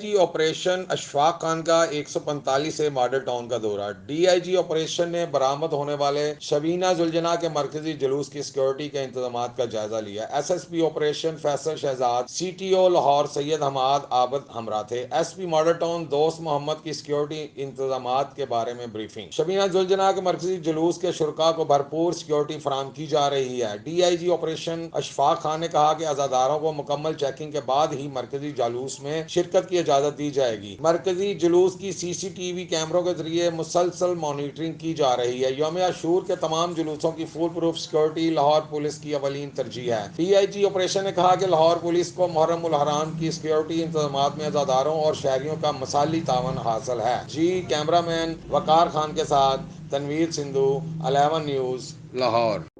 جی operation Ashfaq Khan کا 145 model town کا دورہ۔ ڈی آئی جی آپریشن نے برآمد ہونے والے شبینہ ذوالجناح کے مرکزی جلوس کی سیکورٹی کے انتظامات کا جائزہ لیا۔ S S P operation Faisal Shahzad, C T O Lahore Syed Hammad Abid ہمراہ تھے۔ ایس پی ماڈل ٹاؤن دوست محمد کی سیکورٹی انتظامات کے بارے میں بریفنگ۔ شبینہ ذوالجناح کے مرکزی جلوس کے شرکاء کو بھرپور سیکورٹی فراہم کی جا رہی ہے۔ D I G operation Ashfaq Khan نے کہا کہ عزاداروں کو مکمل چیکنگ کے بعد ہی مرکزی جلوس میں شرکت کی اجازت دی جائے گی۔ مرکزی جلوس کی سی سی ٹی وی کیمروں کے ذریعے مسلسل مانیٹرنگ کی جا رہی ہے۔ یوم عاشور کے تمام جلوسوں کی foolproof security Lahore police کی اولین ترجیح ہے۔ ڈی آئی جی آپریشن نے کہا کہ لاہور پولیس کو محرم الحرام کی سیکورٹی انتظامات میں عزاداروں اور شہریوں کا مثالی تعاون حاصل ہے۔ کیمرہ مین وقار خان کے ساتھ تنویر سندھو، 11 نیوز، لاہور۔